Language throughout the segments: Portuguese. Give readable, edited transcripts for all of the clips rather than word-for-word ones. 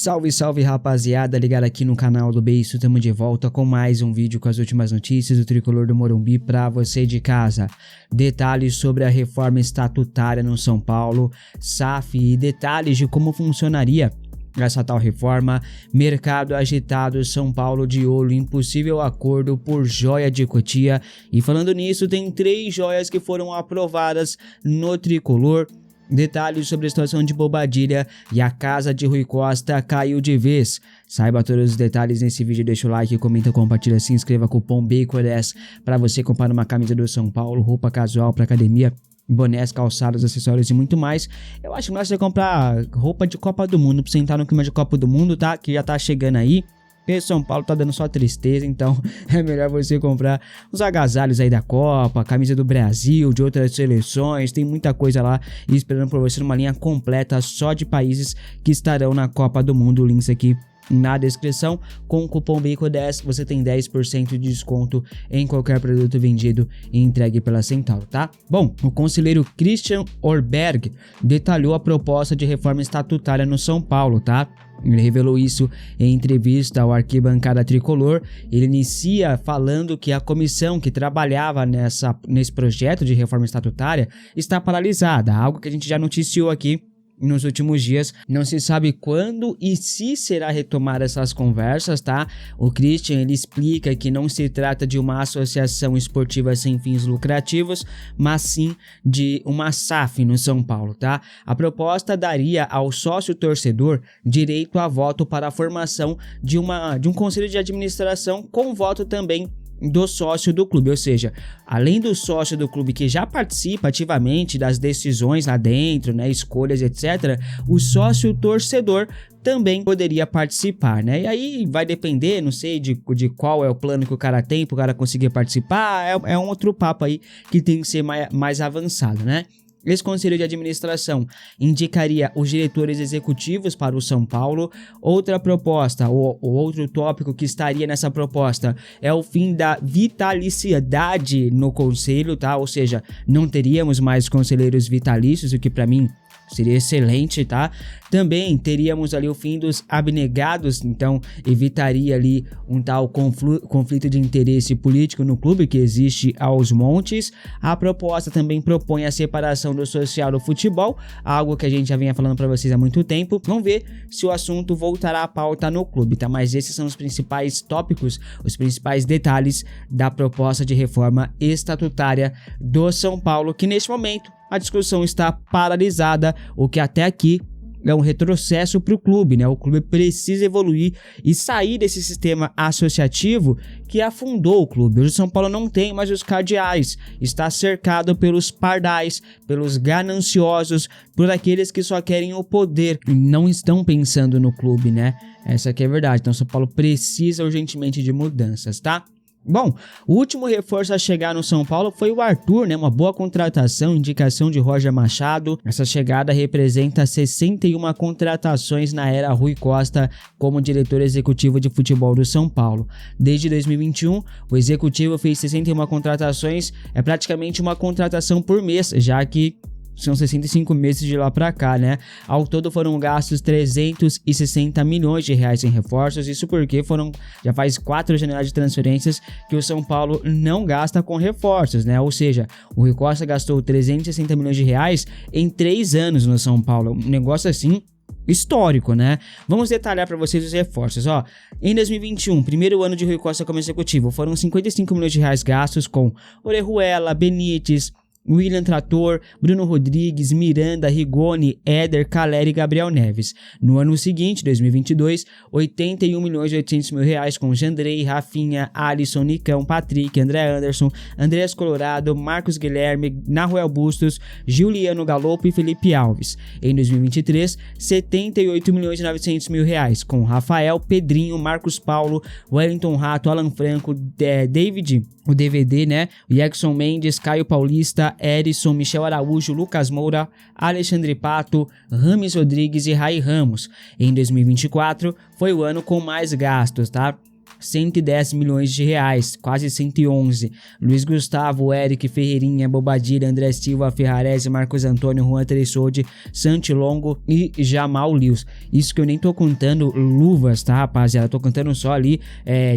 Salve, salve rapaziada, ligado aqui no canal do Beiço, estamos de volta com mais um vídeo com as últimas notícias do Tricolor do Morumbi pra você de casa. Detalhes sobre a reforma estatutária no São Paulo, SAF e detalhes de como funcionaria essa tal reforma. Mercado agitado, São Paulo de olho em possível acordo por joia de Cotia. E falando nisso, tem 3 joias que foram aprovadas no Tricolor. Detalhes sobre a situação de Bobadilha e a casa de Rui Costa caiu de vez. Saiba todos os detalhes nesse vídeo, deixa o like, comenta, compartilha, se inscreva, cupom BACON10 para você comprar uma camisa do São Paulo, roupa casual para academia, bonés, calçados, acessórios e muito mais. Eu acho melhor você comprar roupa de Copa do Mundo para você entrar no clima de Copa do Mundo, tá? Que já tá chegando aí. Porque São Paulo tá dando só tristeza, então é melhor você comprar os agasalhos aí da Copa, camisa do Brasil, de outras seleções, tem muita coisa lá esperando por você numa linha completa só de países que estarão na Copa do Mundo. Links aqui na descrição. Com o cupom BACON10 você tem 10% de desconto em qualquer produto vendido e entregue pela Centauro, tá? Bom, o conselheiro Christian Orberg detalhou a proposta de reforma estatutária no São Paulo, tá? Ele revelou isso em entrevista ao Arquibancada Tricolor. Ele inicia falando que a comissão que trabalhava nesse projeto de reforma estatutária está paralisada, algo que a gente já noticiou aqui nos últimos dias. Não se sabe quando e se será retomar essas conversas, tá? O Christian, ele explica que não se trata de uma associação esportiva sem fins lucrativos, mas sim de uma SAF no São Paulo, tá? A proposta daria ao sócio torcedor direito a voto para a formação de um conselho de administração com voto também do sócio do clube, ou seja, além do sócio do clube que já participa ativamente das decisões lá dentro, né, escolhas, etc., o sócio torcedor também poderia participar, né? E aí vai depender, não sei, de qual é o plano que o cara tem para o cara conseguir participar, é um outro papo aí que tem que ser mais avançado, né? Esse conselho de administração indicaria os diretores executivos para o São Paulo. Outra proposta, ou outro tópico que estaria nessa proposta é o fim da vitaliciedade no conselho, tá? Ou seja, não teríamos mais conselheiros vitalícios, o que para mim seria excelente, tá? Também teríamos ali o fim dos abnegados, então evitaria ali um tal conflito de interesse político no clube que existe aos montes. A proposta também propõe a separação do social do futebol, algo que a gente já vinha falando para vocês há muito tempo. Vamos ver se o assunto voltará à pauta no clube, tá? Mas esses são os principais tópicos, os principais detalhes da proposta de reforma estatutária do São Paulo, que neste momento a discussão está paralisada, o que até aqui é um retrocesso para o clube, né? O clube precisa evoluir e sair desse sistema associativo que afundou o clube. Hoje o São Paulo não tem mais os cardeais, está cercado pelos pardais, pelos gananciosos, por aqueles que só querem o poder e não estão pensando no clube, né? Essa aqui é a verdade. Então o São Paulo precisa urgentemente de mudanças, tá? Bom, o último reforço a chegar no São Paulo foi o Arthur, né? Uma boa contratação, indicação de Roger Machado. Essa chegada representa 61 contratações na era Rui Costa como diretor executivo de futebol do São Paulo. Desde 2021, o executivo fez 61 contratações, é praticamente uma contratação por mês, já que são 65 meses de lá pra cá, né? Ao todo foram gastos 360 milhões de reais em reforços, isso porque já faz 4 janelas de transferências que o São Paulo não gasta com reforços, né? Ou seja, o Rui Costa gastou 360 milhões de reais em 3 anos no São Paulo, um negócio assim histórico, né? Vamos detalhar para vocês os reforços, ó. Em 2021, primeiro ano de Rui Costa como executivo, foram 55 milhões de reais gastos com Orejuela, Benítez, William Trator, Bruno Rodrigues, Miranda, Rigoni, Éder, Caleri e Gabriel Neves. No ano seguinte, 2022, 81 milhões e 800 mil reais com Jandrei, Rafinha, Alisson, Nicão, Patrick, André Anderson, Andrés Colorado, Marcos Guilherme, Nahuel Bustos, Juliano Galopo e Felipe Alves. Em 2023, 78 milhões e 900 mil reais com Rafael, Pedrinho, Marcos Paulo, Wellington Rato, Alan Franco, David, o DVD, né? Jackson Mendes, Caio Paulista, Erisson, Michel Araújo, Lucas Moura, Alexandre Pato, Rames Rodrigues e Rai Ramos. Em 2024 foi o ano com mais gastos, tá? 110 milhões de reais, quase 111. Luiz Gustavo, Eric, Ferreirinha, Bobadilla, André Silva, Ferrarese, Marcos Antônio, Juan Tressoldi, Santi Longo e Jamal Lewis. Isso que eu nem tô contando luvas, tá, rapaziada? Tô contando só ali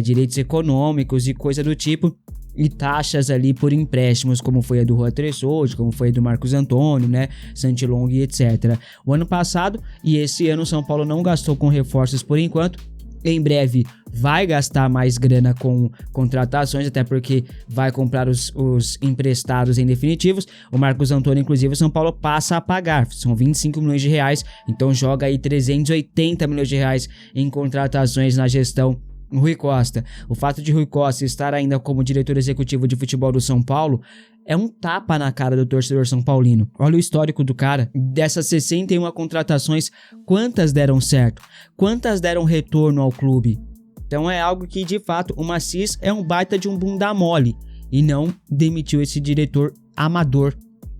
direitos econômicos e coisa do tipo. E taxas ali por empréstimos, como foi a do Juan Tressoldi, como foi a do Marcos Antônio, né, Santi Longo e etc. O ano passado e esse ano o São Paulo não gastou com reforços por enquanto. Em breve vai gastar mais grana com contratações, até porque vai comprar os emprestados em definitivos. O Marcos Antônio, inclusive, o São Paulo passa a pagar, são 25 milhões de reais, então joga aí 380 milhões de reais em contratações na gestão Rui Costa. O fato de Rui Costa estar ainda como diretor executivo de futebol do São Paulo é um tapa na cara do torcedor são paulino. Olha o histórico do cara. Dessas 61 contratações, quantas deram certo? Quantas deram retorno ao clube? Então é algo que, de fato, o Maciz é um baita de um bunda mole e não demitiu esse diretor amador,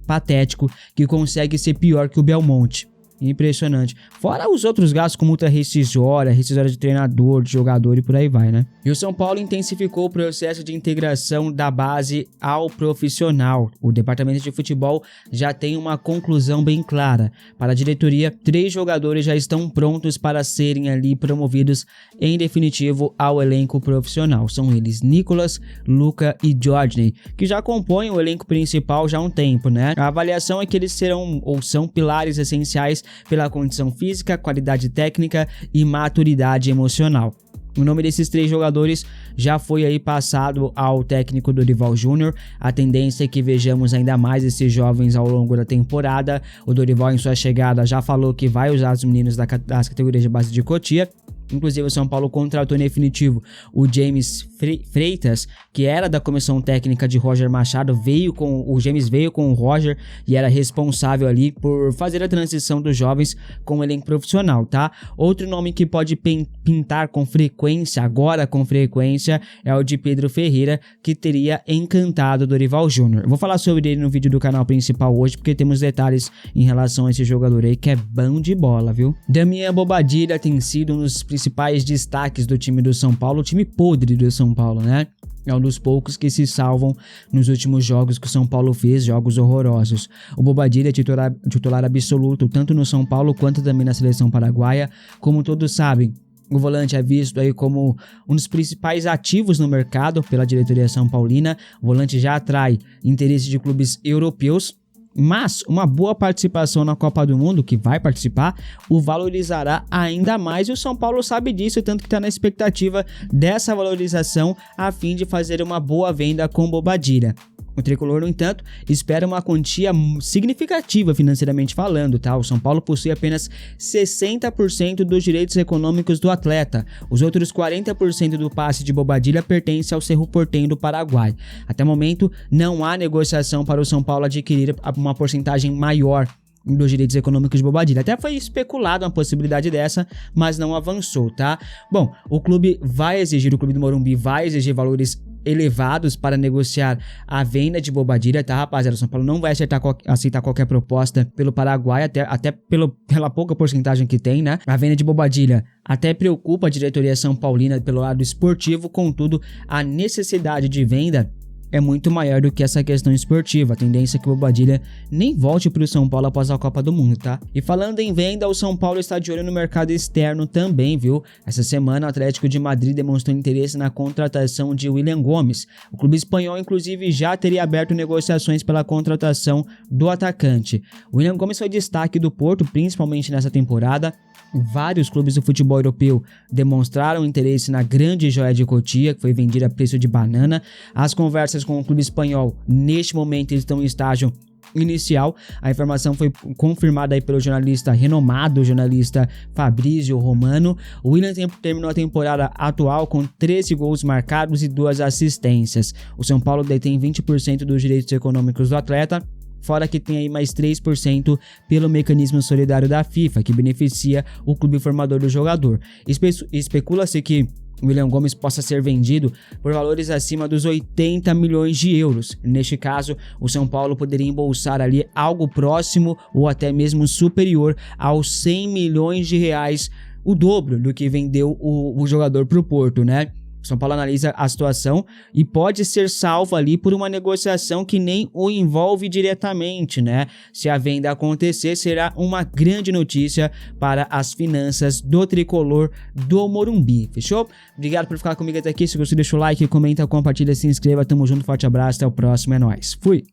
patético, que consegue ser pior que o Belmonte. Impressionante. Fora os outros gastos com multa rescisória de treinador, de jogador e por aí vai, né? E o São Paulo intensificou o processo de integração da base ao profissional. O departamento de futebol já tem uma conclusão bem clara. Para a diretoria, 3 jogadores já estão prontos para serem ali promovidos em definitivo ao elenco profissional. São eles Nicolas, Luca e Jordan, que já compõem o elenco principal já há um tempo, né? A avaliação é que eles serão ou são pilares essenciais pela condição física, qualidade técnica e maturidade emocional. O nome desses 3 jogadores já foi aí passado ao técnico Dorival Júnior. A tendência é que vejamos ainda mais esses jovens ao longo da temporada. O Dorival, em sua chegada, já falou que vai usar os meninos das categorias de base de Cotia. Inclusive o São Paulo contratou em definitivo o James Freitas, que era da comissão técnica de Roger Machado. O James veio com o Roger e era responsável ali por fazer a transição dos jovens com o elenco profissional, tá? Outro nome que pode pintar com frequência, agora com frequência, é o de Pedro Ferreira, que teria encantado Dorival Júnior. Vou falar sobre ele no vídeo do canal principal hoje, porque temos detalhes em relação a esse jogador aí que é bom de bola, viu? Damian Bobadilla tem sido um dos principais destaques do time do São Paulo, o time podre do São Paulo, né? É um dos poucos que se salvam nos últimos jogos que o São Paulo fez, jogos horrorosos. O Bobadilla é titular absoluto, tanto no São Paulo quanto também na seleção paraguaia. Como todos sabem, o volante é visto aí como um dos principais ativos no mercado pela diretoria são paulina. O volante já atrai interesse de clubes europeus, mas uma boa participação na Copa do Mundo, que vai participar, o valorizará ainda mais, e o São Paulo sabe disso, tanto que está na expectativa dessa valorização a fim de fazer uma boa venda com Bobadilla. O tricolor, no entanto, espera uma quantia significativa financeiramente falando, tá? O São Paulo possui apenas 60% dos direitos econômicos do atleta. Os outros 40% do passe de Bobadilla pertence ao Cerro Porteño do Paraguai. Até o momento, não há negociação para o São Paulo adquirir uma porcentagem maior dos direitos econômicos de Bobadilla. Até foi especulado uma possibilidade dessa, mas não avançou, tá? Bom, o clube do Morumbi vai exigir valores elevados para negociar a venda de Bobadilla, tá, rapaziada? O São Paulo não vai aceitar qualquer proposta pelo Paraguai, até pela pouca porcentagem que tem, né? A venda de Bobadilla até preocupa a diretoria são paulina pelo lado esportivo, contudo, a necessidade de venda é muito maior do que essa questão esportiva. A tendência é que o Bobadilla nem volte para o São Paulo após a Copa do Mundo, tá? E falando em venda, o São Paulo está de olho no mercado externo também, viu? Essa semana o Atlético de Madrid demonstrou interesse na contratação de William Gomes. O clube espanhol, inclusive, já teria aberto negociações pela contratação do atacante. O William Gomes foi destaque do Porto, principalmente nessa temporada. Vários clubes do futebol europeu demonstraram interesse na grande joia de Cotia, que foi vendida a preço de banana. As conversas com o clube espanhol, neste momento, estão em estágio inicial. A informação foi confirmada aí pelo renomado jornalista Fabrício Romano. O Willian terminou a temporada atual com 13 gols marcados e 2 assistências. O São Paulo detém 20% dos direitos econômicos do atleta, fora que tem aí mais 3% pelo mecanismo solidário da FIFA, que beneficia o clube formador do jogador. Especula-se que William Gomes possa ser vendido por valores acima dos 80 milhões de euros. Neste caso, o São Paulo poderia embolsar ali algo próximo ou até mesmo superior aos 100 milhões de reais, o dobro do que vendeu o jogador para o Porto, né? São Paulo analisa a situação e pode ser salvo ali por uma negociação que nem o envolve diretamente, né? Se a venda acontecer, será uma grande notícia para as finanças do tricolor do Morumbi, fechou? Obrigado por ficar comigo até aqui. Se gostou, deixa o like, comenta, compartilha, se inscreva. Tamo junto, forte abraço, até o próximo, é nóis. Fui!